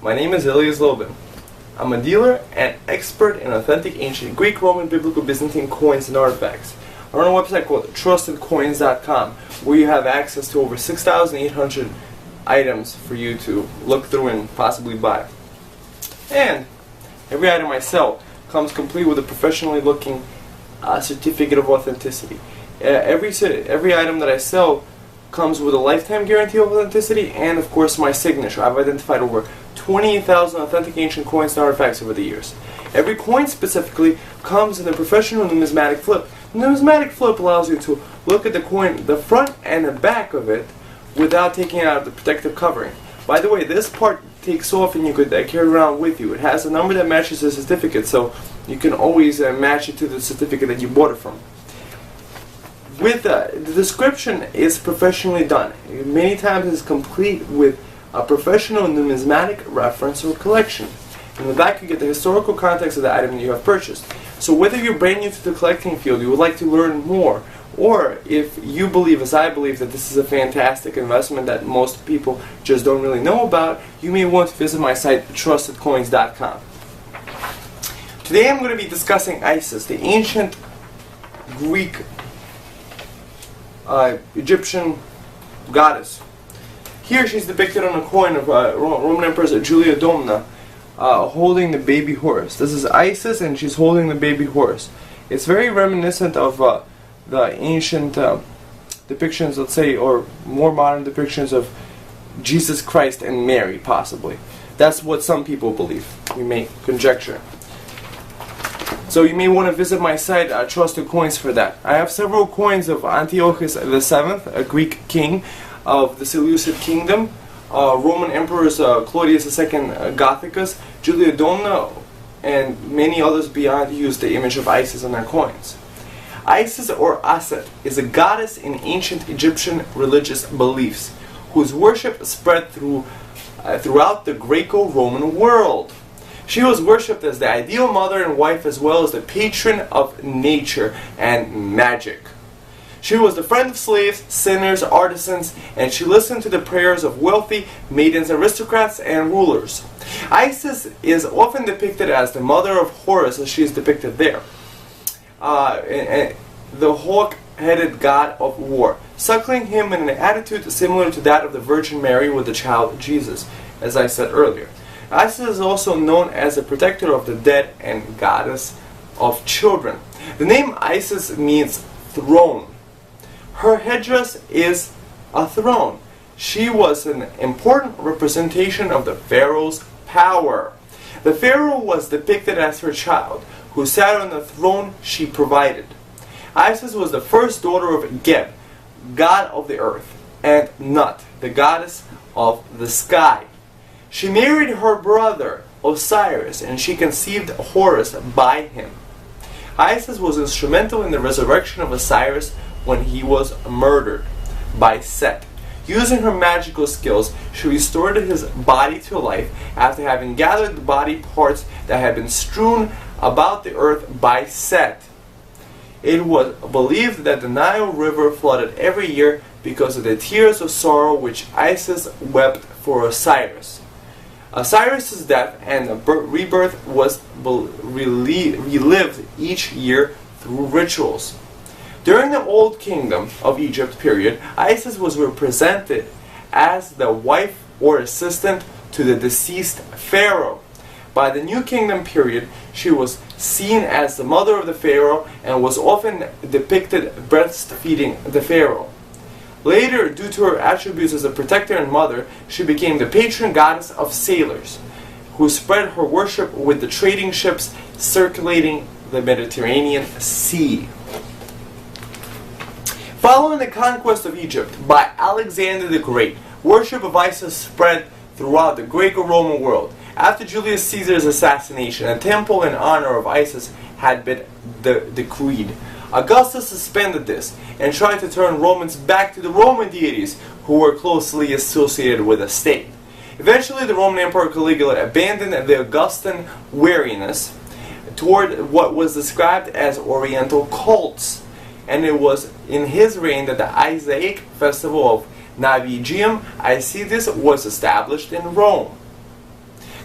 My name is Lydia. I'm a dealer and expert in authentic ancient Greek, Roman, Biblical, Byzantine coins and artifacts. I run a website called trustedcoins.com where you have access to over 6,800 items for you to look through and possibly buy. And every item I sell comes complete with a professionally looking certificate of authenticity. Every item that I sell comes with a lifetime guarantee of authenticity and of course my signature. I've identified over 28,000 authentic ancient coins and artifacts over the years. Every coin specifically comes in a professional numismatic flip. The numismatic flip allows you to look at the coin, the front and the back of it, without taking it out of the protective covering. By the way, this part takes off and you could carry around with you. It has a number that matches the certificate, so you can always match it to the certificate that you bought it from. With the description is professionally done. Many times it's complete with a professional numismatic reference or collection. In the back you get the historical context of the item that you have purchased. So whether you're brand new to the collecting field, you would like to learn more, or if you believe, as I believe, that this is a fantastic investment that most people just don't really know about, you may want to visit my site, trustedcoins.com. Today I'm going to be discussing Isis, the ancient Greek Egyptian goddess. Here she's depicted on a coin of Roman Empress Julia Domna holding the baby horse. This is Isis and she's holding the baby horse. It's very reminiscent of the ancient depictions, let's say, or more modern depictions of Jesus Christ and Mary, possibly. That's what some people believe. We may conjecture. So you may want to visit my site, Trusted Coins, for that. I have several coins of Antiochus VII, a Greek king of the Seleucid kingdom, Roman emperors Claudius II Gothicus, Julia Domna, and many others beyond use the image of Isis on their coins. Isis, or Aset, is a goddess in ancient Egyptian religious beliefs, whose worship spread throughout the Greco-Roman world. She was worshipped as the ideal mother and wife, as well as the patron of nature and magic. She was the friend of slaves, sinners, artisans, and she listened to the prayers of wealthy maidens, aristocrats, and rulers. Isis is often depicted as the mother of Horus, as she is depicted there. The hawk-headed god of war, suckling him in an attitude similar to that of the Virgin Mary with the child Jesus, as I said earlier. Isis is also known as the protector of the dead and goddess of children. The name Isis means throne. Her headdress is a throne. She was an important representation of the pharaoh's power. The pharaoh was depicted as her child, who sat on the throne she provided. Isis was the first daughter of Geb, god of the earth, and Nut, the goddess of the sky. She married her brother Osiris, and she conceived Horus by him. Isis was instrumental in the resurrection of Osiris when he was murdered by Set. Using her magical skills, she restored his body to life after having gathered the body parts that had been strewn about the earth by Set. It was believed that the Nile River flooded every year because of the tears of sorrow which Isis wept for Osiris. Osiris' death and rebirth was relived each year through rituals. During the Old Kingdom of Egypt period, Isis was represented as the wife or assistant to the deceased pharaoh. By the New Kingdom period, she was seen as the mother of the pharaoh and was often depicted breastfeeding the pharaoh. Later, due to her attributes as a protector and mother, she became the patron goddess of sailors, who spread her worship with the trading ships circulating the Mediterranean Sea. Following the conquest of Egypt by Alexander the Great, worship of Isis spread throughout the Greco-Roman world. After Julius Caesar's assassination, a temple in honor of Isis had been decreed. Augustus suspended this and tried to turn Romans back to the Roman deities who were closely associated with the state. Eventually, the Roman Emperor Caligula abandoned the Augustan wariness toward what was described as Oriental cults, and it was in his reign that the Isaic festival of Navigium Isidis was established in Rome.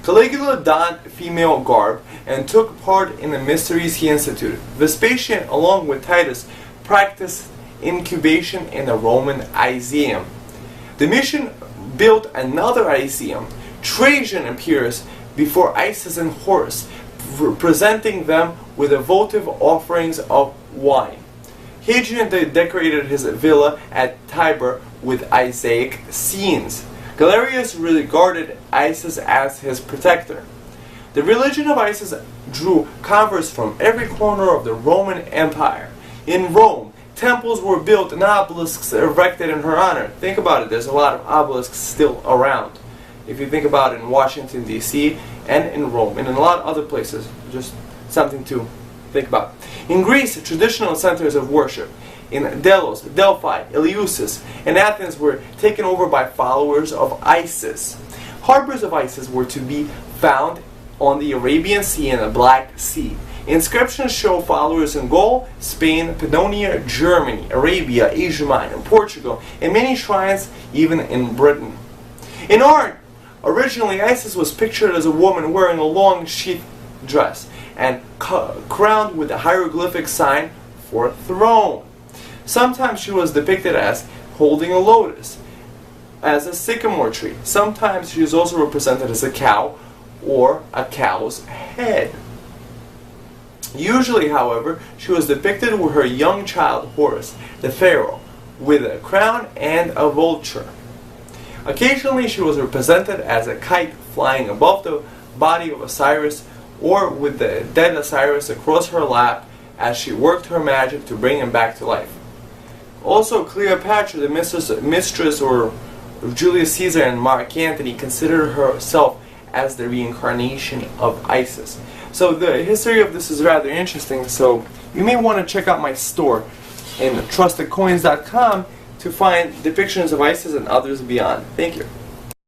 Caligula donned female garb and took part in the mysteries he instituted. Vespasian, along with Titus, practiced incubation in the Roman Iseum. Domitian built another Iseum. Trajan appears before Isis and Horus, presenting them with votive offerings of wine. Hadrian decorated his villa at Tibur with Isaic scenes. Galerius regarded Isis as his protector. The religion of Isis drew converts from every corner of the Roman Empire. In Rome, temples were built and obelisks erected in her honor. Think about it, there's a lot of obelisks still around. If you think about it in Washington, D.C. and in Rome and in a lot of other places, just something to think about. In Greece, traditional centers of worship in Delos, Delphi, Eleusis, and Athens were taken over by followers of Isis. Harbors of Isis were to be found on the Arabian Sea and the Black Sea. Inscriptions show followers in Gaul, Spain, Pannonia, Germany, Arabia, Asia Minor, and Portugal, and many shrines even in Britain. In art, originally Isis was pictured as a woman wearing a long sheath dress and crowned with a hieroglyphic sign for throne. Sometimes she was depicted as holding a lotus, as a sycamore tree. Sometimes she is also represented as a cow or a cow's head. Usually, however, she was depicted with her young child Horus, the pharaoh, with a crown and a vulture. Occasionally she was represented as a kite flying above the body of Osiris, or with the dead Osiris across her lap as she worked her magic to bring him back to life. Also, Cleopatra, the mistress or Julius Caesar and Mark Antony, considered herself as the reincarnation of Isis. So the history of this is rather interesting, so you may want to check out my store in trustedcoins.com to find depictions of Isis and others beyond. Thank you.